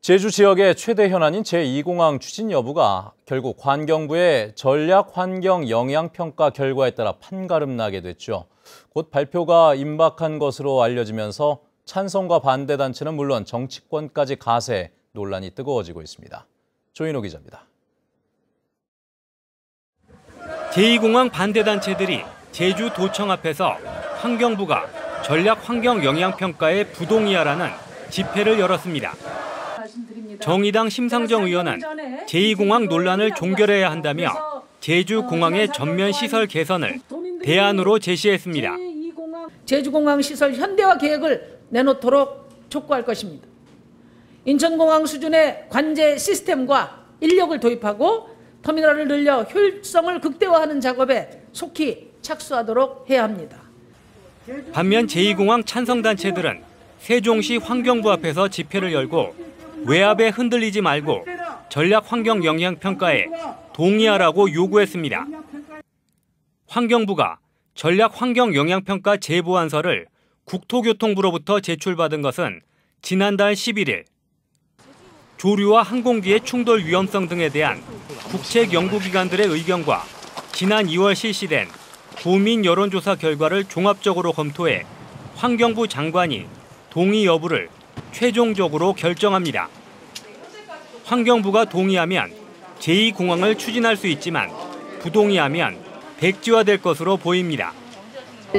제주 지역의 최대 현안인 제2공항 추진 여부가 결국 환경부의 전략환경영향평가 결과에 따라 판가름 나게 됐죠. 곧 발표가 임박한 것으로 알려지면서 찬성과 반대 단체는 물론 정치권까지 가세, 논란이 뜨거워지고 있습니다. 조인호 기자입니다. 제2공항 반대 단체들이 제주도청 앞에서 환경부가 전략환경영향평가에 부동의하라는 집회를 열었습니다. 정의당 심상정 의원은 제2공항 논란을 종결해야 한다며 제주공항의 전면 시설 개선을 대안으로 제시했습니다. 제주공항 시설 현대화 계획을 내놓도록 촉구할 것입니다. 인천공항 수준의 관제 시스템과 인력을 도입하고 터미널을 늘려 효율성을 극대화하는 작업에 속히 착수하도록 해야 합니다. 반면 제2공항 찬성단체들은 세종시 환경부 앞에서 집회를 열고 외압에 흔들리지 말고 전략환경영향평가에 동의하라고 요구했습니다. 환경부가 전략환경영향평가 제보안서를 국토교통부로부터 제출받은 것은 지난달 11일. 조류와 항공기의 충돌 위험성 등에 대한 국책연구기관들의 의견과 지난 2월 실시된 도민 여론조사 결과를 종합적으로 검토해 환경부 장관이 동의 여부를 최종적으로 결정합니다. 환경부가 동의하면 제2공항을 추진할 수 있지만 부동의하면 백지화될 것으로 보입니다.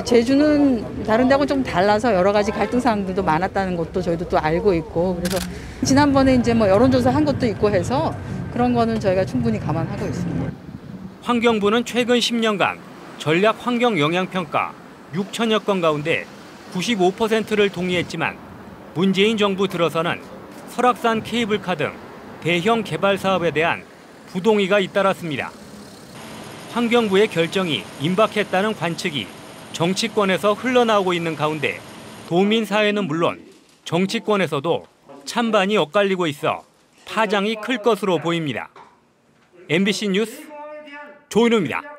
제주는 다른 데하고 좀 달라서 여러 가지 갈등 사항들도 많았다는 것도 저희도 또 알고 있고, 그래서 지난번에 이제 여론조사 한 것도 있고 해서 그런 거는 저희가 충분히 감안하고 있습니다. 환경부는 최근 10년간 전략 환경 영향평가 6천여 건 가운데 95%를 동의했지만 문재인 정부 들어서는 설악산 케이블카 등 대형 개발 사업에 대한 부동의가 잇따랐습니다. 환경부의 결정이 임박했다는 관측이 정치권에서 흘러나오고 있는 가운데 도민 사회는 물론 정치권에서도 찬반이 엇갈리고 있어 파장이 클 것으로 보입니다. MBC 뉴스 조인호입니다.